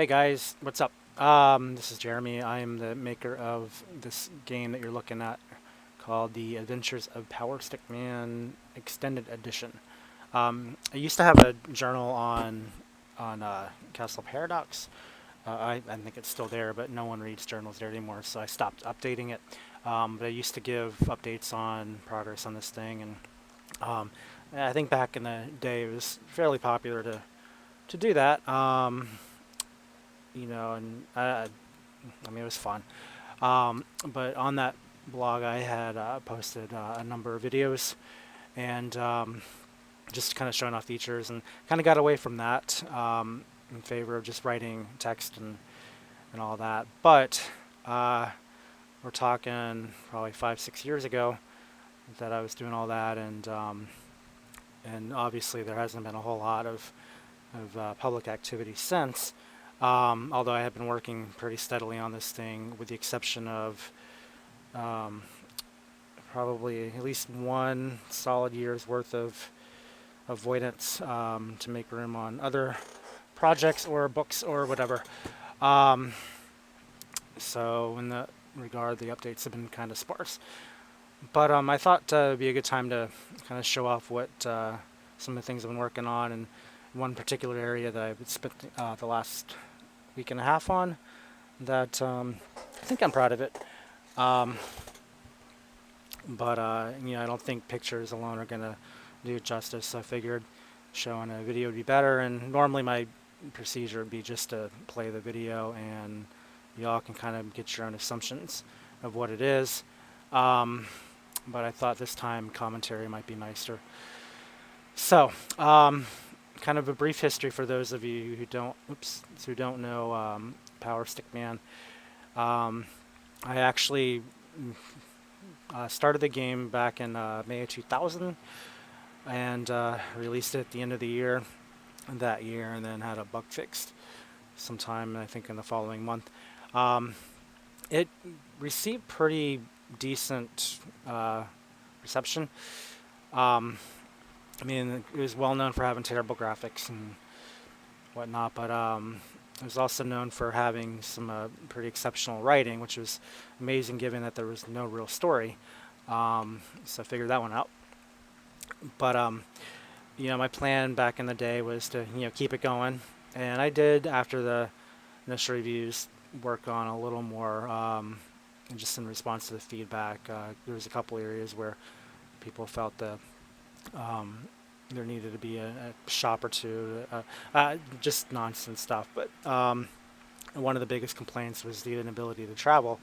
Hey guys, what's up? This is Jeremy. I am the maker of this game that you're looking at called The Adventures of Power Stick Man Extended Edition. I used to have a journal on Castle Paradox. I think it's still there, but no one reads journals there anymore, so I stopped updating it. But I used to give updates on progress on this thing, and um, I think back in the day it was fairly popular to do that. And I mean, it was fun. But on that blog, I had posted a number of videos and just kind of showing off features, and kind of got away from that in favor of just writing text and all that. But we're talking probably 5, 6 years ago that I was doing all that, and obviously there hasn't been a whole lot of public activity since. Although I have been working pretty steadily on this thing, with the exception of um, probably at least one solid year's worth of avoidance to make room on other projects or books or whatever. Um, so in that regard, the updates have been kind of sparse. But I thought it'd be a good time to kind of show off what some of the things I've been working on, and one particular area that I've spent the last week and a half on that I think I'm proud of it. Um, but I don't think pictures alone are gonna do it justice. So I figured showing a video would be better, and normally my procedure would be just to play the video and y'all can kind of get your own assumptions of what it is. Um, but I thought this time commentary might be nicer. So, kind of a brief history for those of you who don't know Power Stick Man. Um, I actually started the game back in May of 2000 and released it at the end of the year that year, and then had a bug fixed sometime I think in the following month. Um, it received pretty decent reception. Um, I mean, it was well known for having terrible graphics and whatnot, but it was also known for having some pretty exceptional writing, which was amazing given that there was no real story. So I figured that one out. But my plan back in the day was to keep it going, and I did after the initial reviews work on a little more, just in response to the feedback. There was a couple areas where people felt that um, there needed to be a shop or two, just nonsense stuff. But one of the biggest complaints was the inability to travel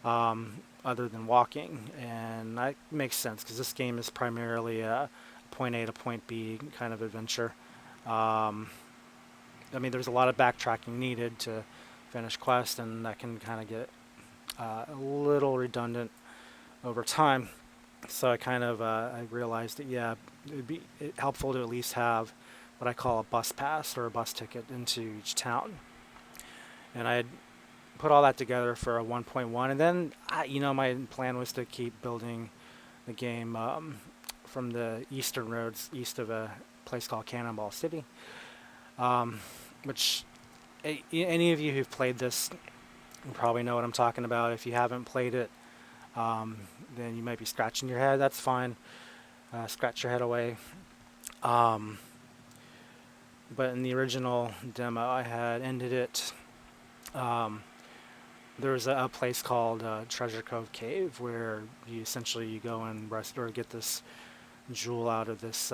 other than walking, and that makes sense because this game is primarily a point A to point B kind of adventure. Um, I mean, there's a lot of backtracking needed to finish quests, and that can kind of get a little redundant over time. So I realized that it'd be helpful to at least have what I call a bus pass or a bus ticket into each town. And I had put all that together for a 1.1, and then my plan was to keep building the game from the eastern roads east of a place called Cannonball City, um, which any of you who've played this probably know what I'm talking about. If you haven't played it, um, then you might be scratching your head. That's fine. Scratch your head away. Um, but in the original demo, I had ended it. Um, there was a place called Treasure Cove Cave where you go and rest or get this jewel out of this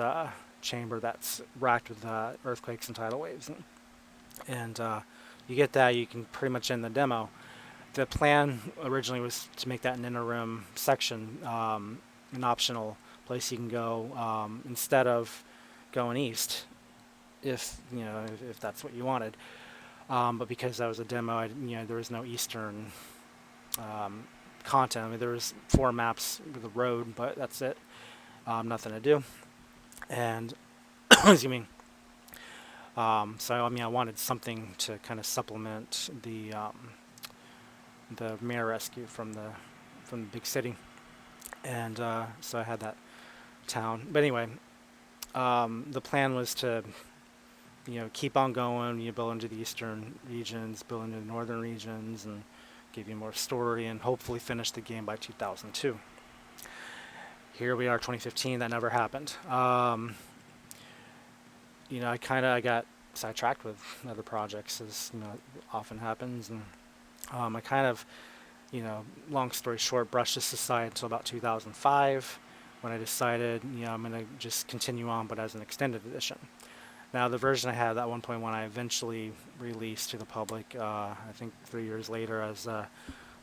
chamber that's racked with earthquakes and tidal waves. And you get that, you can pretty much end the demo. The plan originally was to make that an interim section, an optional place you can go instead of going east, if that's what you wanted. But because that was a demo, there was no eastern content. I mean, there was 4 maps with a road, but that's it. Nothing to do. And excuse me. So I wanted something to kind of supplement the mayor rescue from the big city, and so I had that town. But anyway, the plan was to keep on going. You build into the eastern regions, build into the northern regions, and give you more story, and hopefully finish the game by 2002. Here we are, 2015. That never happened. I got sidetracked with other projects, as often happens, and I kind of, long story short, brushed this aside until about 2005, when I decided, I'm going to just continue on, but as an extended edition. Now, the version I had, that 1.1, I eventually released to the public, I think 3 years later, as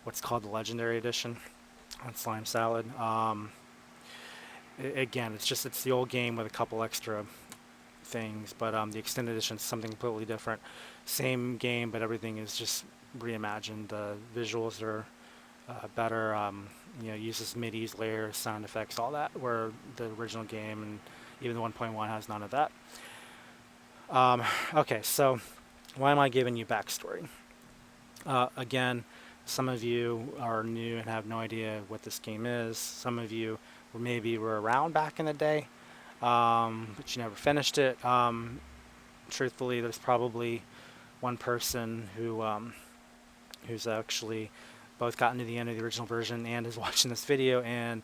what's called the Legendary Edition on Slime Salad. Again, it's the old game with a couple extra things, but the extended edition is something completely different. Same game, but everything is just reimagined. The visuals are better. Uses MIDIs, layers, sound effects, all that. Where the original game and even the 1.1 has none of that. Okay, so why am I giving you backstory? Again, some of you are new and have no idea what this game is. Some of you maybe were around back in the day, but you never finished it. Truthfully, there's probably one person who's actually both gotten to the end of the original version and is watching this video, and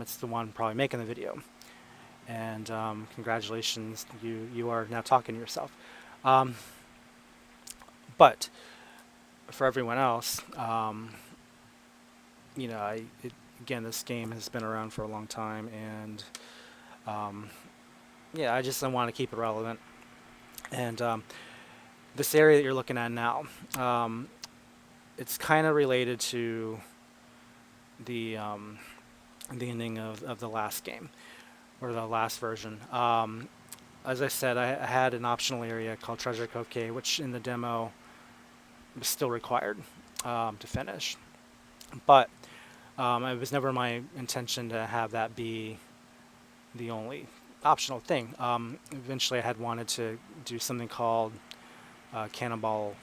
it's the one probably making the video. And congratulations, you are now talking to yourself. But for everyone else, again, this game has been around for a long time, and I want to keep it relevant. And this area that you're looking at now, it's kind of related to the ending of the last game, or the last version. As I said, I had an optional area called Treasure Cove Cave, which in the demo was still required to finish. But it was never my intention to have that be the only optional thing. Eventually I had wanted to do something called Cannonball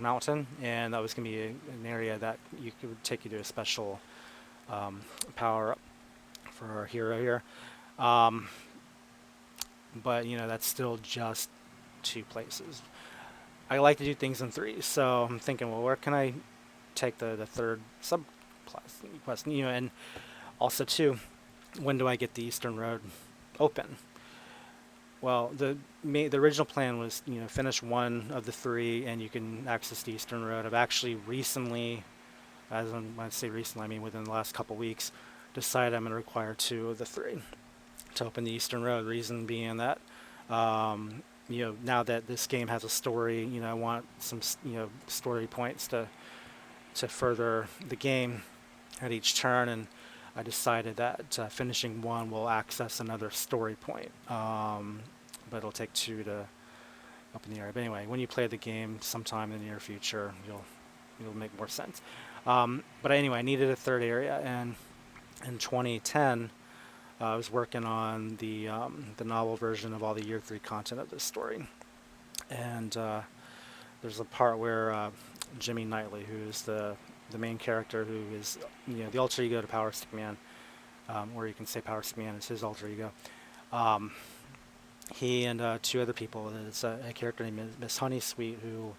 Mountain, and that was going to be an area that would take you to a special power up for our hero here. But that's still just 2 places. I like to do things in 3, so I'm thinking, well, where can I take the third subquest? And also too, when do I get the Eastern Road open? Well, the original plan was, finish 1 of the 3, and you can access the Eastern Road. I've actually recently, when I say recently, I mean within the last couple weeks, decided I'm going to require 2 of the 3 to open the Eastern Road. Reason being that, now that this game has a story, I want some, story points to further the game at each turn, and I decided that finishing 1 will access another story point, but it'll take 2 to open the area. But anyway, when you play the game sometime in the near future, you'll make more sense. But anyway, I needed a 3rd area, and in 2010, I was working on the novel version of all the Year 3 content of this story, and there's a part where Jimmy Knightley, who's the main character, who is the alter ego to Powerstick Man, or you can say Powerstick Man is his alter ego. He and 2 other people. There's a character named Miss Honeysweet, who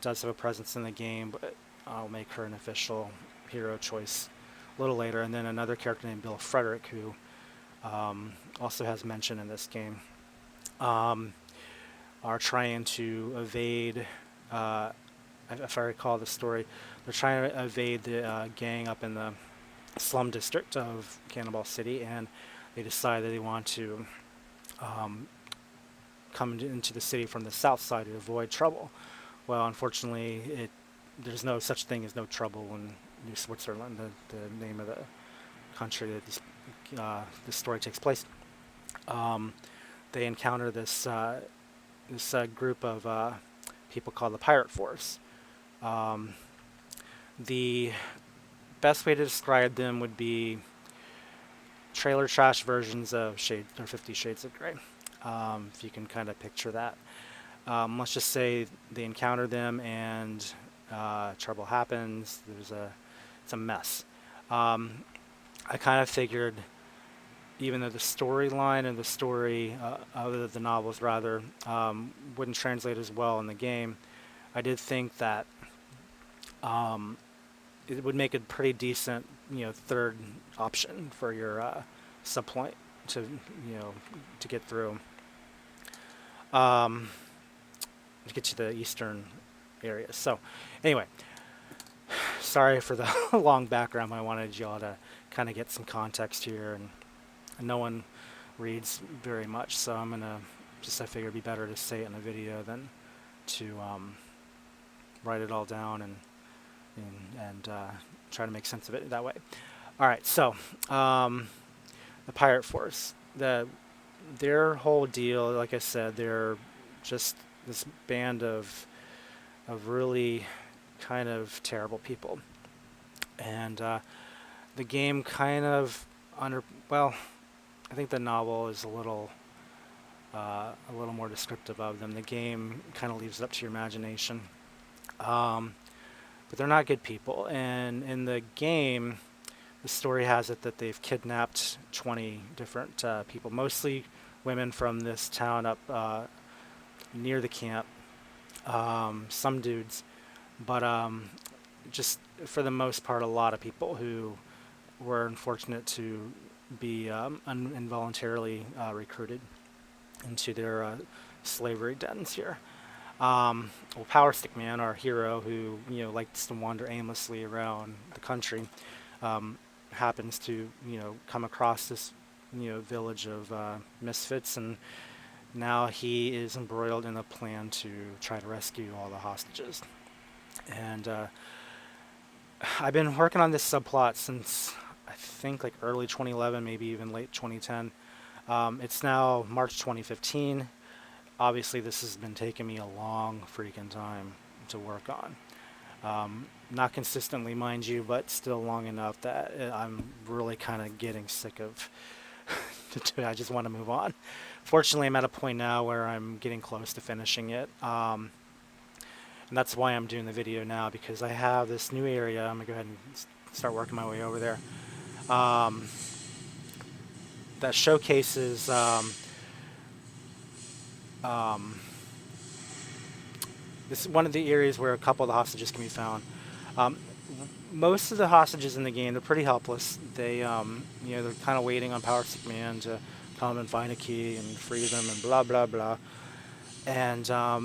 does have a presence in the game, but I'll make her an official hero choice a little later. And then another character named Bill Frederick, who also has mention in this game, are trying to evade, if I recall the story, they're trying to evade the gang up in the slum district of Cannonball City, and they decide that they want to come into the city from the south side to avoid trouble. Well, unfortunately, there's no such thing as no trouble in New Switzerland, the name of the country that this story takes place. They encounter this group of people called the Pirate Force. The best way to describe them would be trailer trash versions of 50 Shades of Grey, if you can kind of picture that. Let's just say they encounter them, and trouble happens. It's a mess. I kind of figured even though the storyline and the story of the novels rather wouldn't translate as well in the game, I did think that um, it would make a pretty decent, third option for your subpoint to, to get through, um, to get to the eastern areas. So, anyway, sorry for the long background. I wanted y'all to kind of get some context here, and no one reads very much, so I'm gonna just, I figure it'd be better to say it in a video than to write it all down and try to make sense of it that way. All right, so the Pirate Force, their whole deal, like I said, they're just this band of really kind of terrible people, and the game kind of well, I think the novel is a little more descriptive of them. The game kind of leaves it up to your imagination. But they're not good people. And in the game, the story has it that they've kidnapped 20 different people, mostly women from this town up near the camp. Some dudes, but just for the most part, a lot of people who were unfortunate to be involuntarily recruited into their slavery dens here. Well, Powerstick Man, our hero, who likes to wander aimlessly around the country, happens to come across this village of misfits, and now he is embroiled in a plan to try to rescue all the hostages. And I've been working on this subplot since I think like early 2011, maybe even late 2010. It's now March 2015. Obviously, this has been taking me a long freaking time to work on. Not consistently, mind you, but still long enough that I'm really kind of getting sick of I just want to move on. Fortunately, I'm at a point now where I'm getting close to finishing it. And that's why I'm doing the video now, because I have this new area. I'm going to go ahead and start working my way over there. That showcases this is one of the areas where a couple of the hostages can be found. Most of the hostages in the game, they're pretty helpless. They, they're kind of waiting on Powerstick Man to come and find a key and free them and blah blah blah. And I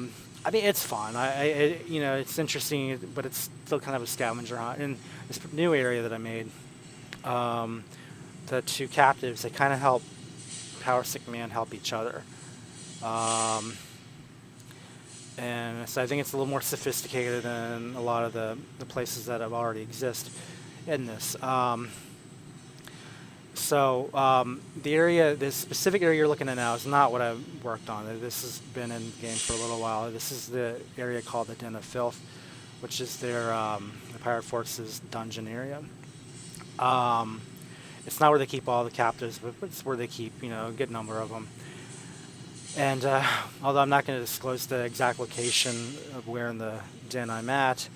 mean, it's fun. It's interesting, but it's still kind of a scavenger hunt. In this new area that I made, the two captives, they kind of help Powerstick Man help each other. And so I think it's a little more sophisticated than a lot of the places that have already exist in this. This specific area you're looking at now is not what I've worked on. This has been in the game for a little while. This is the area called the Den of Filth, which is their the Pirate Force's dungeon area. It's not where they keep all the captives, but it's where they keep a good number of them. And although I'm not going to disclose the exact location of where in the den I'm at,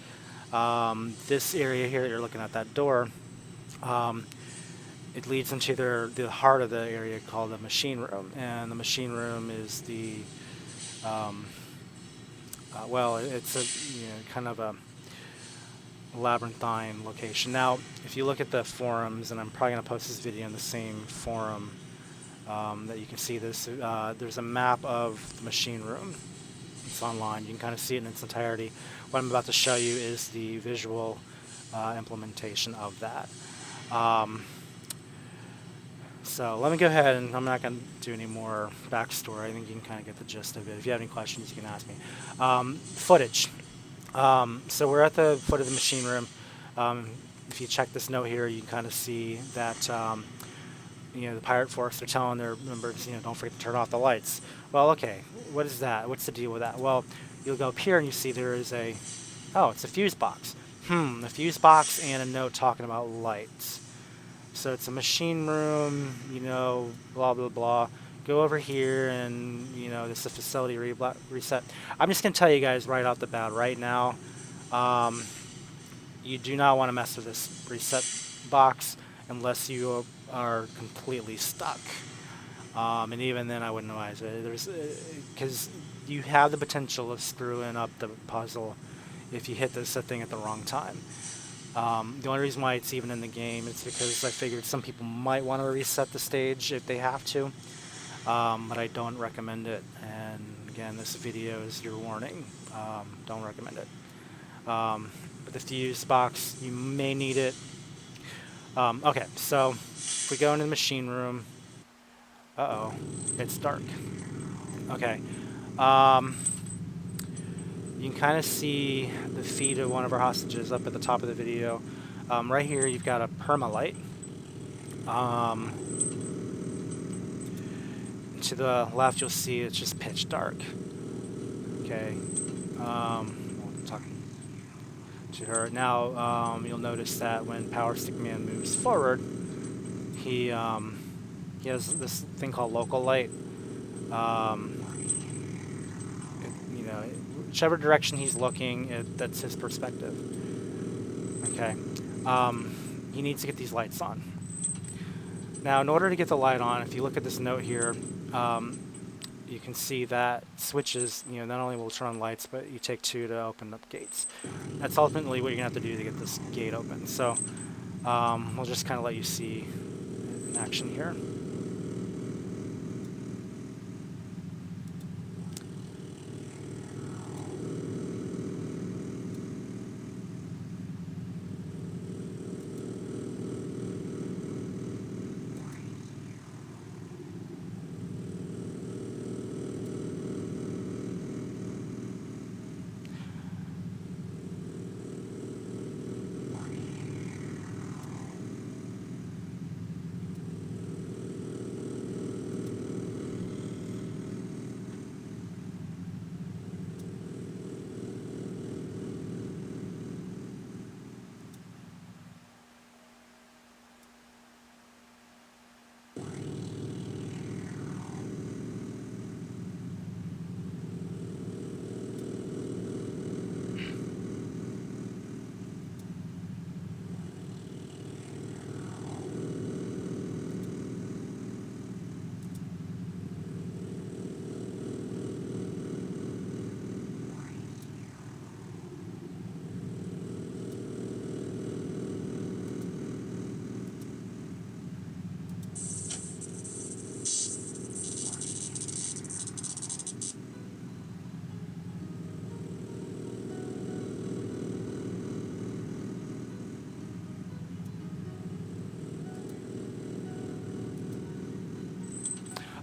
this area here that you're looking at, that door, it leads into the heart of the area called the machine room. And the machine room is the, it's a kind of a labyrinthine location. Now, if you look at the forums, and I'm probably going to post this video in the same forum that you can see this, there's a map of the machine room. It's online. You can kind of see it in its entirety. What I'm about to show you is the visual implementation of that. So let me go ahead, and I'm not going to do any more backstory. I think you can kind of get the gist of it. If you have any questions, you can ask me. Footage. So we're at the foot of the machine room. If you check this note here, you can kind of see that the Pirate Force, they're telling their members, don't forget to turn off the lights. Well, okay, what is that? What's the deal with that? Well, you'll go up here and you see there is it's a fuse box. A fuse box and a note talking about lights. So it's a machine room, blah, blah, blah. Go over here and, this is a facility reset. I'm just going to tell you guys right off the bat right now, you do not want to mess with this reset box. unless you are completely stuck. And even then, I wouldn't advise it. There's because you have the potential of screwing up the puzzle if you hit this thing at the wrong time. The only reason why it's even in the game is because I figured some people might want to reset the stage if they have to, but I don't recommend it. And again, this video is your warning. Don't recommend it. But the fuse box, you may need it. Okay, so if we go into the machine room, uh-oh, it's dark. Okay. You can kind of see the feet of one of our hostages up at the top of the video. Right here, you've got a permalight. To the left, you'll see it's just pitch dark. Okay. We'll talk to her now. You'll notice that when Powerstick Man moves forward, he has this thing called local light. Whichever direction he's looking, that's his perspective. Okay. He needs to get these lights on. Now, in order to get the light on, if you look at this note here, you can see that switches, not only will turn on lights, but you take 2 to open up gates. That's ultimately what you're going to have to do to get this gate open. So we'll just kind of let you see in action here.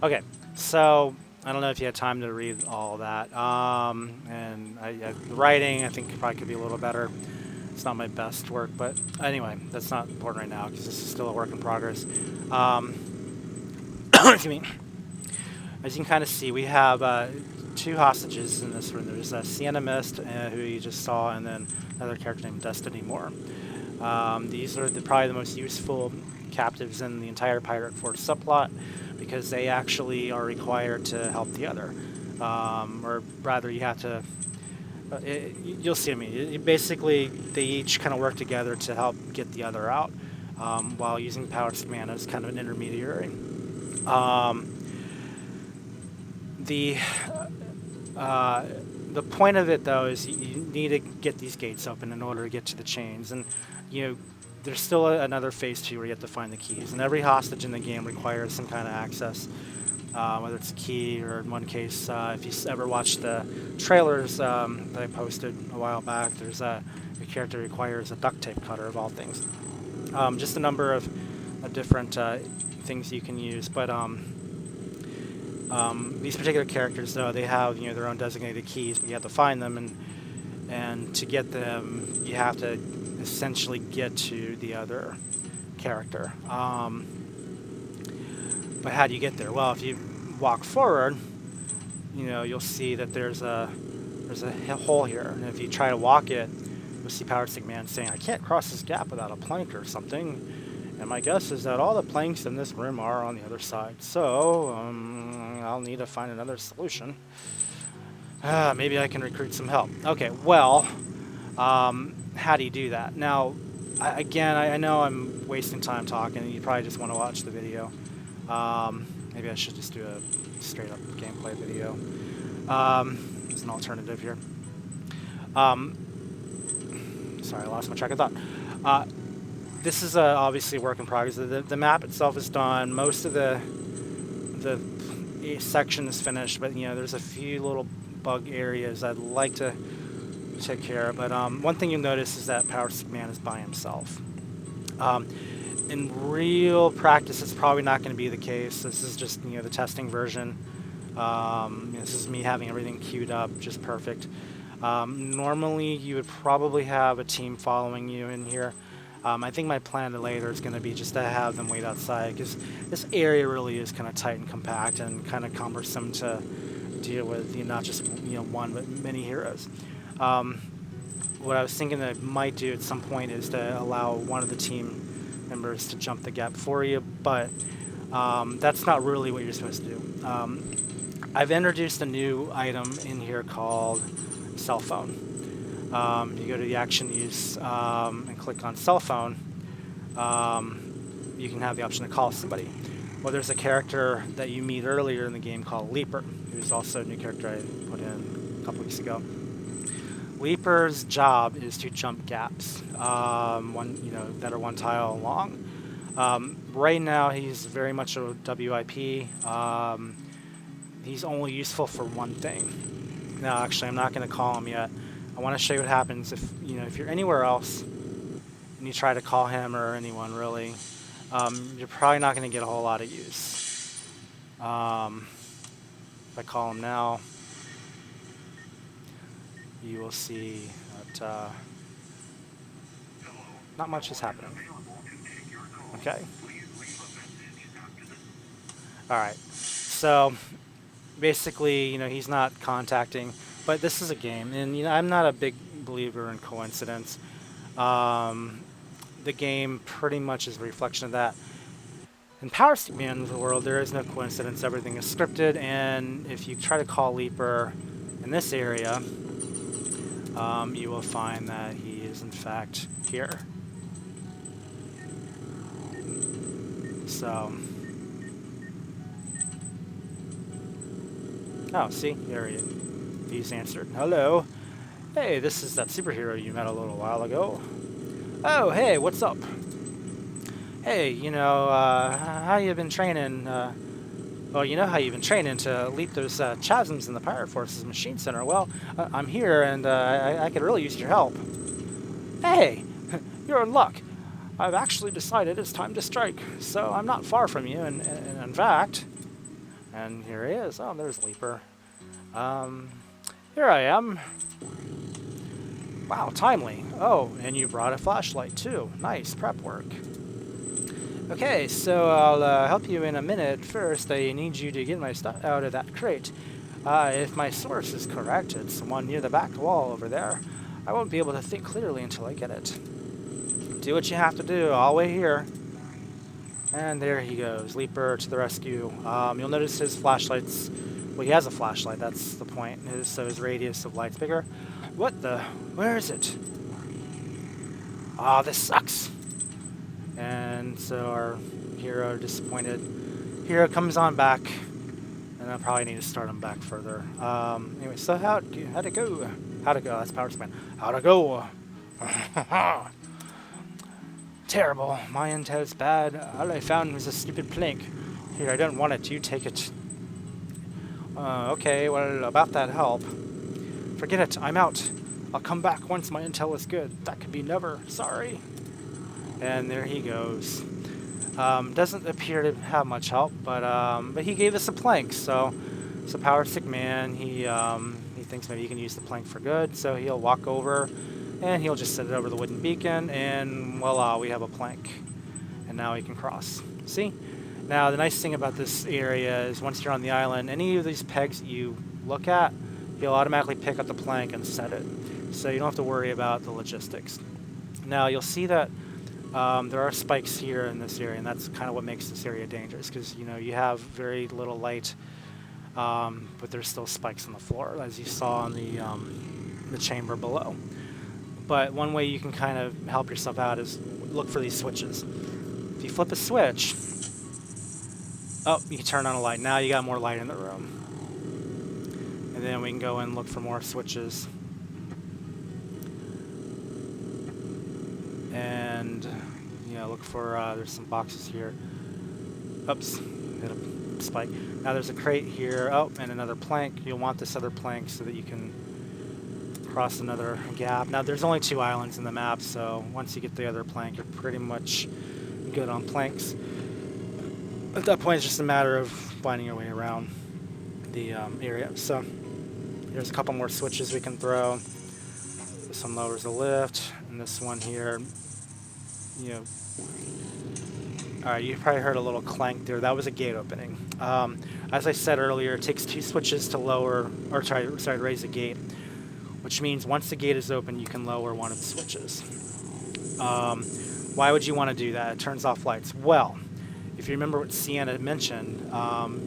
Okay, so I don't know if you had time to read all that. And the writing, I think, probably could be a little better. It's not my best work, but anyway, that's not important right now because this is still a work in progress. Excuse me. As you can kind of see, we have 2 hostages in this room. There's Sienna Mist, who you just saw, and then another character named Destiny Moore. These are probably the most useful captives in the entire Pirate Force subplot, because they actually are required to help the other. Or rather, you have to... you'll see me. Basically, they each kind of work together to help get the other out, while using Powerstick Man as kind of an intermediary. The point of it, though, is you need to get these gates open in order to get to the chains. And, there's still another phase 2 where you have to find the keys. And every hostage in the game requires some kind of access, whether it's a key or, in one case, if you ever watched the trailers that I posted a while back, there's a character requires a duct tape cutter, of all things. Just a number of different things you can use. But these particular characters, though, they have their own designated keys, but you have to find them, and to get them, you have to essentially get to the other character. But how do you get there? Well, if you walk forward, you'll see that there's a hole here, and if you try to walk it, you'll see Powerstick Man saying, "I can't cross this gap without a plank or something." And my guess is that all the planks in this room are on the other side. So I'll need to find another solution. Maybe I can recruit some help. Okay, well, how do you do that? Now, Again, I know I'm wasting time talking. You probably just want to watch the video. Maybe I should just do a straight up gameplay video. As an alternative here. Sorry, I lost my track of thought. This is obviously a work in progress. The map itself is done. Most of the section is finished, but you know, there's a few little bug areas I'd like to take care of. But one thing you'll notice is that powerstick man is by himself. In real practice, it's probably not going to be the case. This is just, you know, the testing version. This is me having everything queued up just perfect. Normally, you would probably have a team following you in here. I think my plan later is going to be just to have them wait outside, because this area really is kind of tight and compact and kind of cumbersome to deal with, you know, not just, you know, one but many heroes. What I was thinking I might do at some point is to allow one of the team members to jump the gap for you, but that's not really what you're supposed to do. I've introduced a new item in here called cell phone. You go to the action use and click on cell phone. You can have the option to call somebody. Well, there's a character that you meet earlier in the game called Leaper, who's also a new character I put in a couple weeks ago. Leaper's job is to jump gaps, that are one tile long. Right now, he's very much a WIP. He's only useful for one thing. No, actually, I'm not going to call him yet. I want to show you what happens if you're anywhere else and you try to call him, or anyone really. You're probably not going to get a whole lot of use. If I call him now, you will see that not much is happening. Okay. All right. So basically, he's not contacting. But this is a game, and I'm not a big believer in coincidence. The game pretty much is a reflection of that. In powerstick man's world, there is no coincidence. Everything is scripted, and if you try to call Leaper in this area, you will find that he is in fact here. So, oh, see, there he is. He's answered. Hello. Hey, this is that superhero you met a little while ago. Oh, hey, what's up? Hey, how you been training? Well, you know how you've been training to leap those chasms in the Pirate Forces Machine Center. Well, I'm here, and I could really use your help. Hey, you're in luck. I've actually decided it's time to strike, so I'm not far from you, and in fact... And here he is. Oh, there's Leaper. Here I am. Wow, timely. Oh, and you brought a flashlight too. Nice prep work. Okay, so I'll help you in a minute. First, I need you to get my stuff out of that crate. If my source is correct, it's the one near the back wall over there. I won't be able to think clearly until I get it. Do what you have to do. I'll wait here. And there he goes, Leaper to the rescue. You'll notice his flashlight's... Well, he has a flashlight, that's the point. So his radius of light's bigger. What the? Where is it? Oh, this sucks. And so our hero, disappointed. Hero comes on back. And I probably need to start him back further. Anyway, so how'd it go? How'd it go? That's powerstick man. How'd it go? Terrible. My intel's bad. All I found was a stupid plank. Here, I don't want it. You take it. Okay, well, about that help. Forget it, I'm out. I'll come back once my intel is good. That could be never, sorry. And there he goes. Doesn't appear to have much help, but he gave us a plank, so powerstick man, he thinks maybe he can use the plank for good, so he'll walk over, and he'll just set it over the wooden beacon, and voila, we have a plank. And now he can cross. See? Now, the nice thing about this area is once you're on the island, any of these pegs that you look at, he'll automatically pick up the plank and set it. So you don't have to worry about the logistics. Now, you'll see that there are spikes here in this area, and that's kind of what makes this area dangerous, because, you have very little light, but there's still spikes on the floor, as you saw in the chamber below. But one way you can kind of help yourself out is look for these switches. If you flip a switch, oh, you can turn on a light. Now you got more light in the room. And then we can go and look for more switches. And, you know, look for, there's some boxes here. Oops, hit a spike. Now there's a crate here. Oh, and another plank. You'll want this other plank so that you can cross another gap. Now there's only 2 islands in the map, so once you get the other plank, you're pretty much good on planks. At that point, it's just a matter of finding your way around the area. So there's a couple more switches we can throw. This one lowers the lift, and this one here, you know. Alright, you probably heard a little clank there. That was a gate opening. As I said earlier, it takes 2 switches to lower, or sorry, raise the gate, which means once the gate is open, you can lower one of the switches. Why would you want to do that? It turns off lights. Well, if you remember what Sienna mentioned,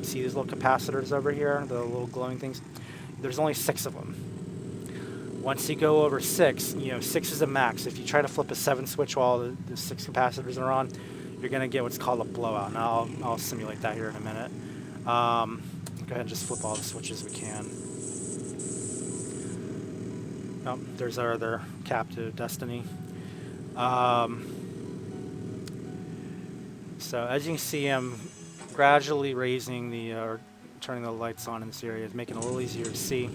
see these little capacitors over here, the little glowing things? There's only 6 of them. Once you go over 6, you know, 6 is a max. If you try to flip a 7 switch while the 6 capacitors are on, you're going to get what's called a blowout. Now I'll simulate that here in a minute. Go ahead and just flip all the switches we can. Oh, there's our other captive Destiny. So as you can see, I'm gradually raising the, or turning the lights on in this area, making it a little easier to see.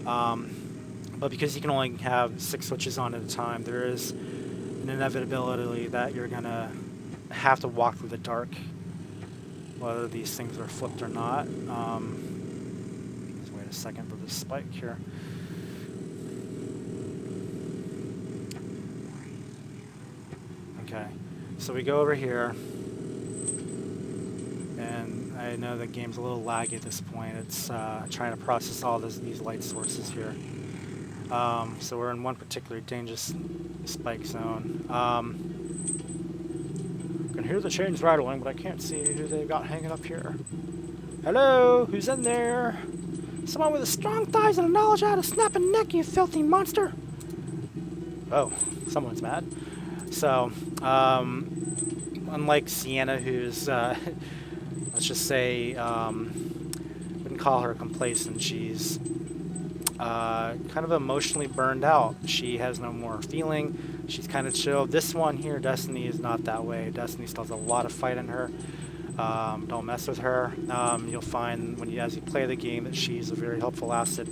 But because you can only have 6 switches on at a time, there is an inevitability that you're going to have to walk through the dark, whether these things are flipped or not. Let's wait a second for this spike here. Okay, so we go over here, and I know the game's a little laggy at this point. It's trying to process all these light sources here. So we're in one particularly dangerous spike zone. I can hear the chains rattling, but I can't see who they got hanging up here. Hello? Who's in there? Someone with a strong thighs and a knowledge how to snap a neck, you filthy monster! Oh, someone's mad. So, unlike Sienna, who's, let's just say, wouldn't call her complacent, she's kind of emotionally burned out. She has no more feeling. She's kind of chill. This one here, Destiny, is not that way. Destiny still has a lot of fight in her. Don't mess with her. You'll find as you play the game that she's a very helpful asset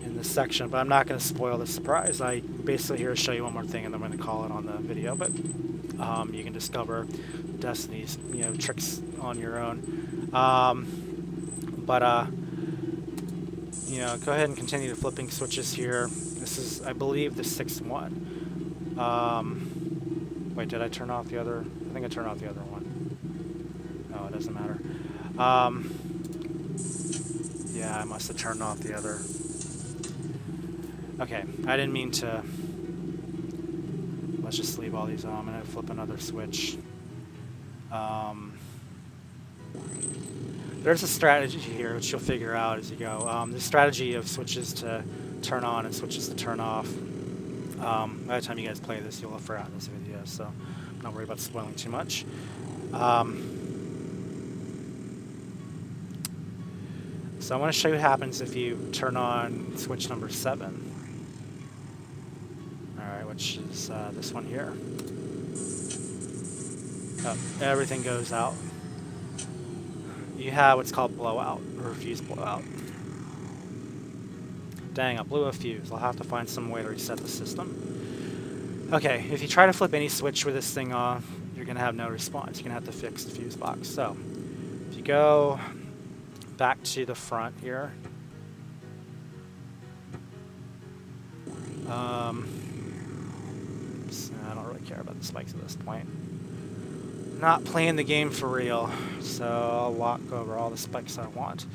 in this section, but I'm not going to spoil the surprise. I basically here to show you one more thing, and then I'm going to call it on the video. But you can discover Destiny's tricks on your own. Go ahead and continue the flipping switches here. This is, I believe, the 6th one. Wait, did I turn off the other? I think I turned off the other one. No, it doesn't matter. Yeah, I must have turned off the other. Okay, I didn't mean to. Let's just leave all these on. I'm going to flip another switch. There's a strategy here, which you'll figure out as you go. The strategy of switches to turn on and switches to turn off. By the time you guys play this, you'll have forgotten this video, so I'm not worried about spoiling too much. So I want to show you what happens if you turn on switch number 7. Alright, which is this one here. Oh, everything goes out. You have what's called blowout, or fuse blowout. Dang, I blew a fuse. I'll have to find some way to reset the system. Okay, if you try to flip any switch with this thing off, you're going to have no response. You're going to have to fix the fuse box. So, if you go back to the front here, I don't really care about the spikes at this point. Not playing the game for real, so I'll walk over all the spikes I want.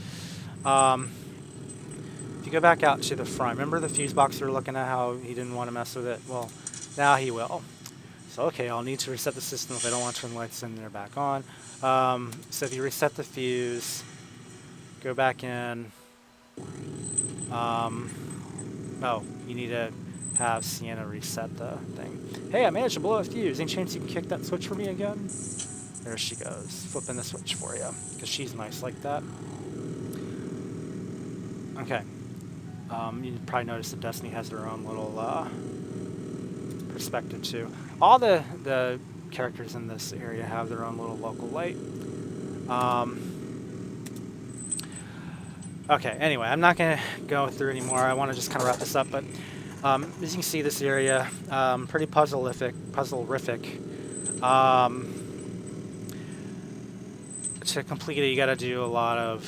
If you go back out to the front, remember the fuse box we were looking at, how he didn't want to mess with it? Well, now he will. So okay, I'll need to reset the system if I don't want to turn the lights in there back on. So if you reset the fuse, go back in. Oh, you need to have Sienna reset the thing. Hey, I managed to blow a fuse. Any chance you can kick that switch for me again? There she goes, flipping the switch for you, because she's nice like that. Okay. You probably noticed that Destiny has her own little perspective too. All the characters in this area have their own little local light. Okay, anyway, I'm not going to go through anymore. I want to just kind of wrap this up, but as you can see, this area, pretty puzzle-rific. To complete it, you got to do a lot of,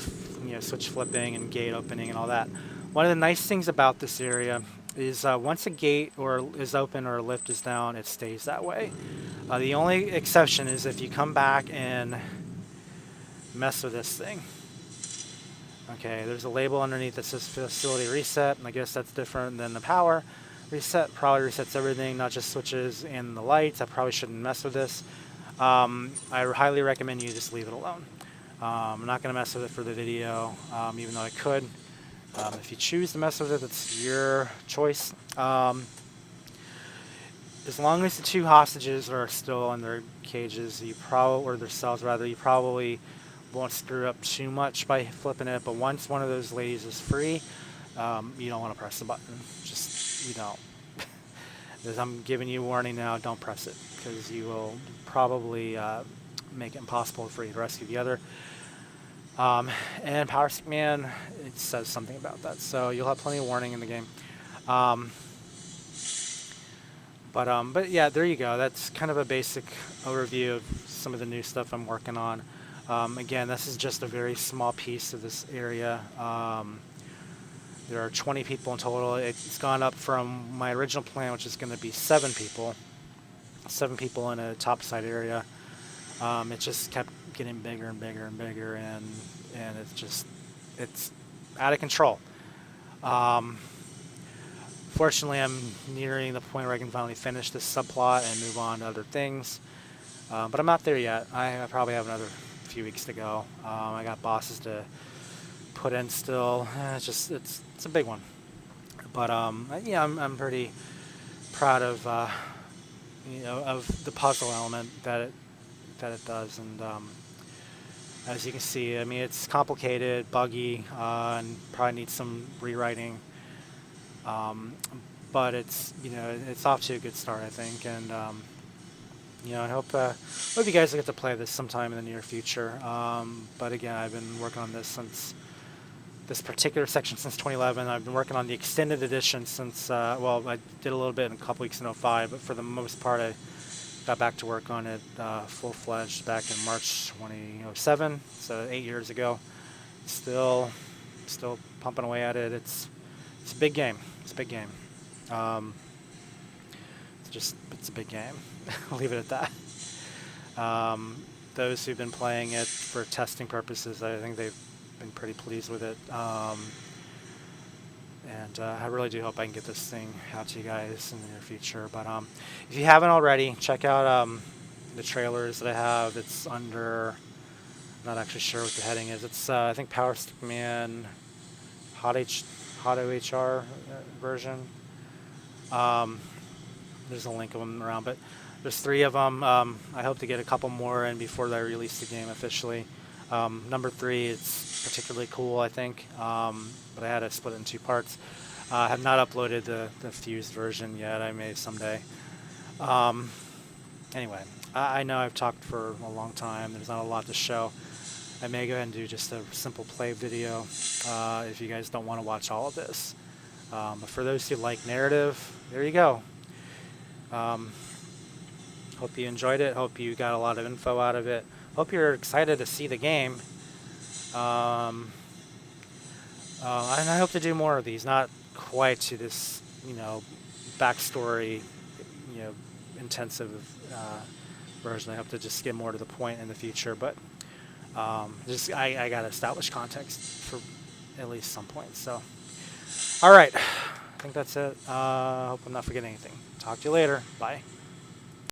switch flipping and gate opening and all that. One of the nice things about this area is once a gate is open or a lift is down, it stays that way. The only exception is if you come back and mess with this thing. Okay, there's a label underneath that says facility reset, and I guess that's different than the power reset. Probably resets everything, not just switches and the lights. I probably shouldn't mess with this. I highly recommend you just leave it alone. I'm not going to mess with it for the video, even though I could. If you choose to mess with it, it's your choice. As long as the two hostages are still in their cages, or their cells rather, you probably won't screw up too much by flipping it. But once one of those ladies is free, you don't want to press the button. Just, you don't. As I'm giving you a warning now, don't press it, because you will probably make it impossible for you to rescue the other. And Powerstick Man, it says something about that, so you'll have plenty of warning in the game. But yeah, there you go. That's kind of a basic overview of some of the new stuff I'm working on. Again, this is just a very small piece of this area. There are 20 people in total. It's gone up from my original plan, which is going to be 7 people. 7 people in a topside area. It just kept getting bigger and bigger and bigger, and it's out of control. Fortunately, I'm nearing the point where I can finally finish this subplot and move on to other things. But I'm not there yet. I probably have another few weeks to go. I got bosses to put in still. It's a big one. But yeah, I'm pretty proud of of the puzzle element that it does. And as you can see, I mean, it's complicated, buggy, and probably needs some rewriting. But it's it's off to a good start, I think, and I hope you guys will get to play this sometime in the near future. But again, I've been working on this particular section since 2011. I've been working on the extended edition since well, I did a little bit in a couple weeks in 2005, but for the most part, I got back to work on it full-fledged back in March 2007, so 8 years ago. Still pumping away at it. It's a big game. It's a big game. It's a big game. I'll leave it at that. Those who've been playing it for testing purposes, I think they've been pretty pleased with it. And I really do hope I can get this thing out to you guys in the near future. But if you haven't already, check out the trailers that I have. It's under, I'm not actually sure what the heading is. It's I think Powerstick Man Hot OHR version. There's a link of them around, but there's 3 of them. I hope to get a couple more in before they release the game officially. Number 3, it's particularly cool, I think, but I had to split it in 2 parts. I have not uploaded the fused version yet. I may someday. Anyway, I know I've talked for a long time. There's not a lot to show. I may go ahead and do just a simple play video if you guys don't want to watch all of this. But for those who like narrative, there you go. Hope you enjoyed it. Hope you got a lot of info out of it. Hope you're excited to see the game. And I hope to do more of these. Not quite to this, backstory, intensive version. I hope to just get more to the point in the future. But I got to establish context for at least some point. So, all right. I think that's it. Hope I'm not forgetting anything. Talk to you later. Bye.